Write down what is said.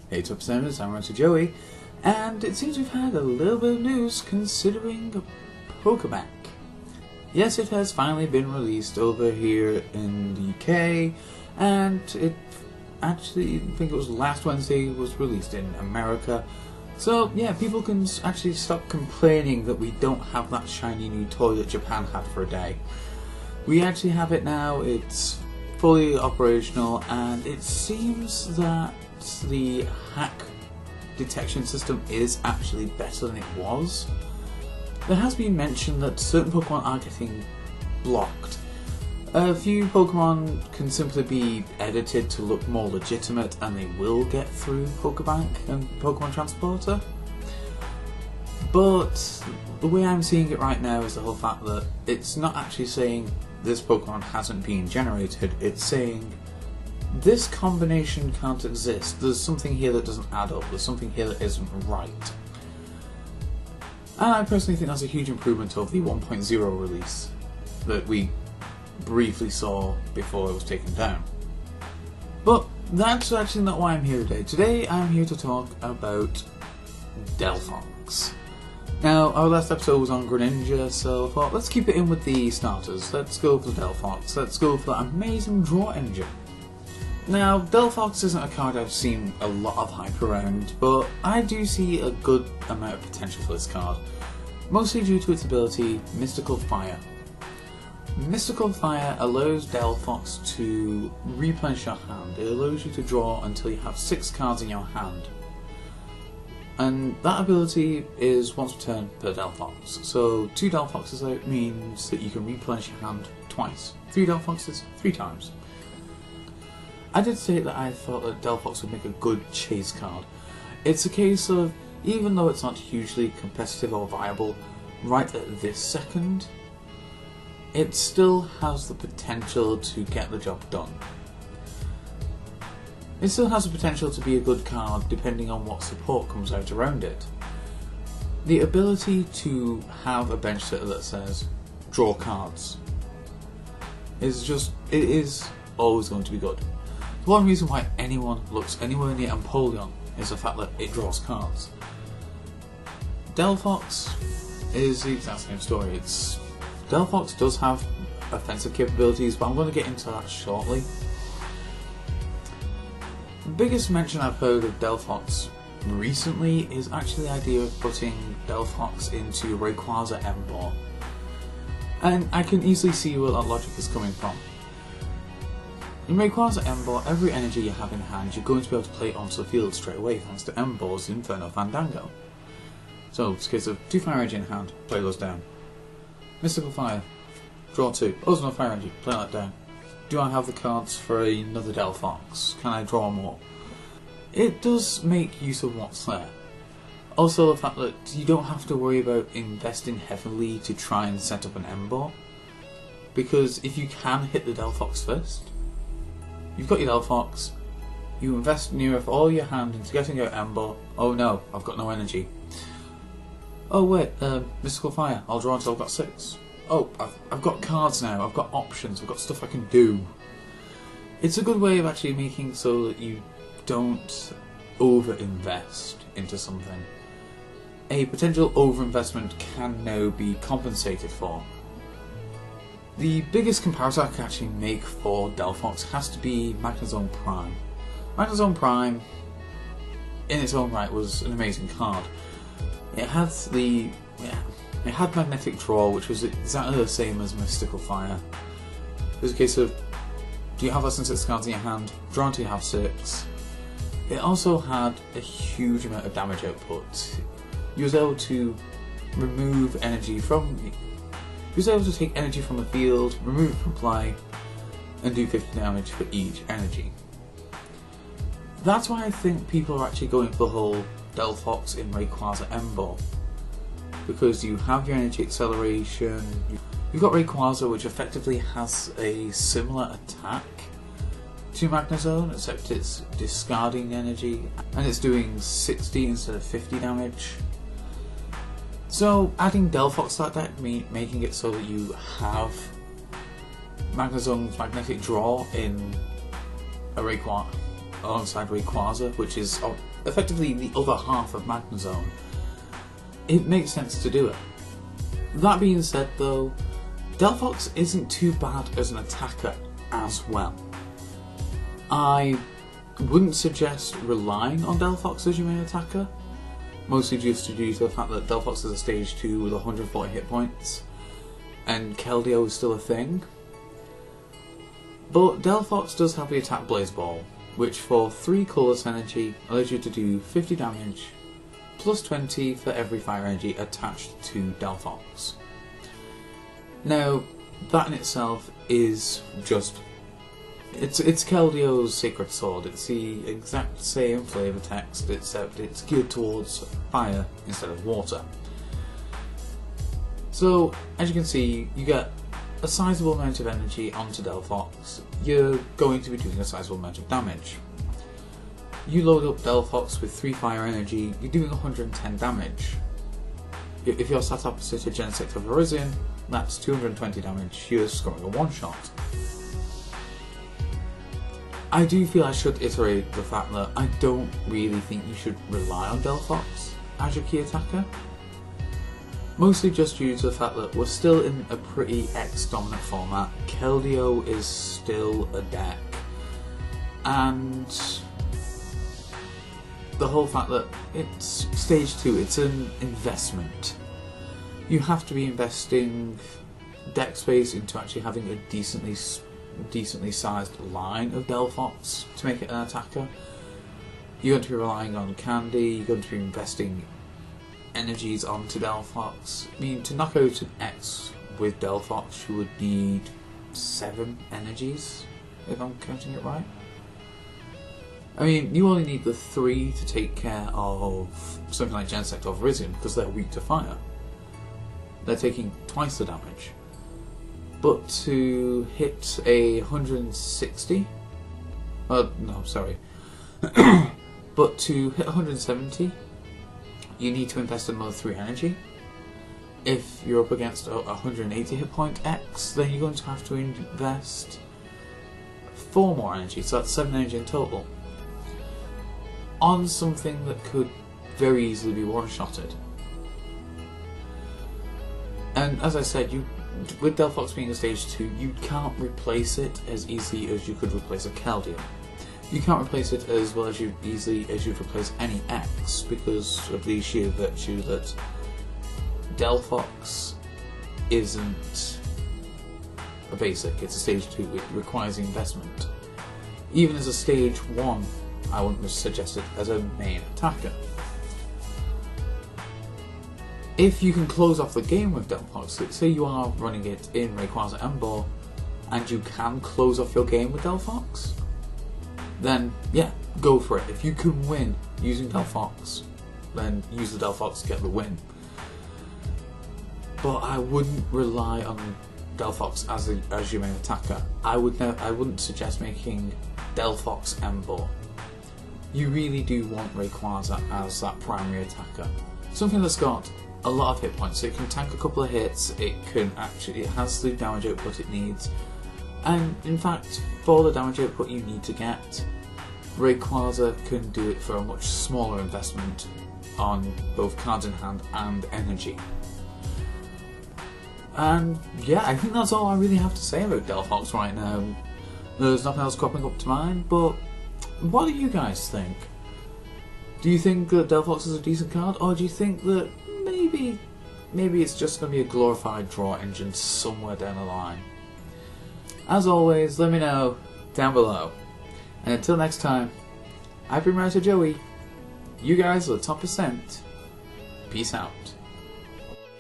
Hey to episodes, I'm Runter Joey, and it seems we've had a little bit of news considering Pokebeach. Yes, it has finally been released over here in the UK, and it actually, I think it was last Wednesday, was released in America. So yeah, people can actually stop complaining that we don't have that shiny new toy that Japan had for a day. We actually have it now, it's fully operational, and it seems that the hack detection system is actually better than it was. There has been mention that certain Pokemon are getting blocked. A few Pokemon can simply be edited to look more legitimate and they will get through Pokebank and Pokemon Transporter. But the way I'm seeing it right now is the whole fact that it's not actually saying this Pokemon hasn't been generated, it's saying this combination can't exist, there's something here that doesn't add up, there's something here that isn't right. And I personally think that's a huge improvement over the 1.0 release that we briefly saw before it was taken down. But that's actually not why I'm here today. Today I'm here to talk about Delphox. Now, our last episode was on Greninja, so I thought let's keep it in with the starters. Let's go for Delphox, let's go for that amazing draw engine. Now, Delphox isn't a card I've seen a lot of hype around, but I do see a good amount of potential for this card, mostly due to its ability, Mystical Fire. Mystical Fire allows Delphox to replenish your hand. It allows you to draw until you have 6 cards in your hand. And that ability is once per turn per Delphox. So 2 Delphoxes out means that you can replenish your hand twice. 3 Delphoxes 3 times. I did say that I thought that Delphox would make a good chase card. It's a case of, even though it's not hugely competitive or viable right at this second, it still has the potential to get the job done. It still has the potential to be a good card depending on what support comes out around it. The ability to have a bench setter that says, draw cards, is just, it is always going to be good. One reason why anyone looks anywhere near Empoleon is the fact that it draws cards. Delphox is the exact same story. Delphox does have offensive capabilities, but I'm going to get into that shortly. The biggest mention I've heard of Delphox recently is actually the idea of putting Delphox into Rayquaza M-Ball. And I can easily see where that logic is coming from. In Rayquaza M-Ball, every energy you have in hand, you're going to be able to play it onto the field straight away thanks to M-Ball's Inferno Fandango. So it's a case of 2 Fire Energy in hand, play those down. Mystical Fire, draw 2. Oh, there's no Fire Energy, play that down. Do I have the cards for another Delphox? Can I draw more? It does make use of what's there. Also the fact that you don't have to worry about investing heavily to try and set up an M-Ball. Because if you can hit the Delphox first, you've got your Delphox, you invest near all your hand into getting out M-Ball. Oh no, I've got no energy. Oh wait, Mystical Fire, I'll draw until I've got 6. Oh, I've got cards now, I've got options, I've got stuff I can do. It's a good way of actually making so that you don't over-invest into something. A potential over-investment can now be compensated for. The biggest comparison I can actually make for Delphox has to be Magnezone Prime. Magnezone Prime, in its own right, was an amazing card. It had Magnetic Draw, which was exactly the same as Mystical Fire. It was a case of, do you have less than 6 cards in your hand? Draw until you have 6. It also had a huge amount of damage output. You was able to remove energy from... He was able to take energy from the field, remove it from play, and do 50 damage for each energy. That's why I think people are actually going for the whole Delphox in Rayquaza M-Ball. Because you have your energy acceleration, you've got Rayquaza, which effectively has a similar attack to Magnezone, except it's discarding energy, and it's doing 60 instead of 50 damage. So adding Delphox to that deck, making it so that you have Magnezone's Magnetic Draw in a Rayquaza, alongside Rayquaza, which is effectively the other half of Magnezone, it makes sense to do it. That being said though, Delphox isn't too bad as an attacker as well. I wouldn't suggest relying on Delphox as your main attacker, mostly just due to the fact that Delphox is a stage 2 with 140 hit points, and Keldeo is still a thing. But Delphox does have the attack Blaze Ball, which for 3 colourless energy allows you to do 50 damage, plus 20 for every fire energy attached to Delphox. Now, that in itself is just... It's Keldeo's Sacred Sword. It's the exact same flavour text, except it's geared towards fire instead of water. So, as you can see, you get a sizable amount of energy onto Delphox. You're going to be doing a sizable amount of damage. You load up Delphox with 3 fire energy, you're doing 110 damage. If you're sat opposite a Genesect of Virizion, that's 220 damage, you're scoring a one-shot. I do feel I should iterate the fact that I don't really think you should rely on Delphox as your key attacker. Mostly just due to the fact that we're still in a pretty X-dominant format. Keldeo is still a deck, and the whole fact that it's stage 2, it's an investment. You have to be investing deck space into actually having a decently sized line of Delphox to make it an attacker. You're going to be relying on Candy, you're going to be investing energies onto Delphox. I mean, to knock out an X with Delphox, you would need 7 energies, if I'm counting it right. I mean, you only need the 3 to take care of something like Genesect or Virizion, because they're weak to fire. They're taking twice the damage. But to hit a 160... no, sorry. But to hit 170, you need to invest another 3 energy. If you're up against a 180 hit point X, then you're going to have to invest 4 more energy, so that's 7 energy in total, on something that could very easily be one-shotted. And as I said, with Delphox being a stage 2, you can't replace it as easily as you could replace a Keldeo. You can't replace it as well as easily as you'd replace any X, because of the sheer virtue that Delphox isn't a basic, it's a stage 2, it requires investment. Even as a stage 1, I wouldn't suggest it as a main attacker. If you can close off the game with Delphox, say you are running it in Rayquaza Emboar, and you can close off your game with Delphox, then yeah, go for it. If you can win using Delphox, then use the Delphox to get the win. But I wouldn't rely on Delphox as your main attacker. I wouldn't suggest making Delphox Emboar. You really do want Rayquaza as that primary attacker. Something that's got a lot of hit points, so it can tank a couple of hits, it has the damage output it needs, and in fact, for the damage output you need to get, Rayquaza can do it for a much smaller investment on both cards in hand and energy. And yeah, I think that's all I really have to say about Delphox right now. There's nothing else cropping up to mind, but what do you guys think? Do you think that Delphox is a decent card, or do you think that maybe it's just going to be a glorified draw engine somewhere down the line? As always, let me know down below. And until next time, I've been Writer Joey. You guys are the top percent. Peace out.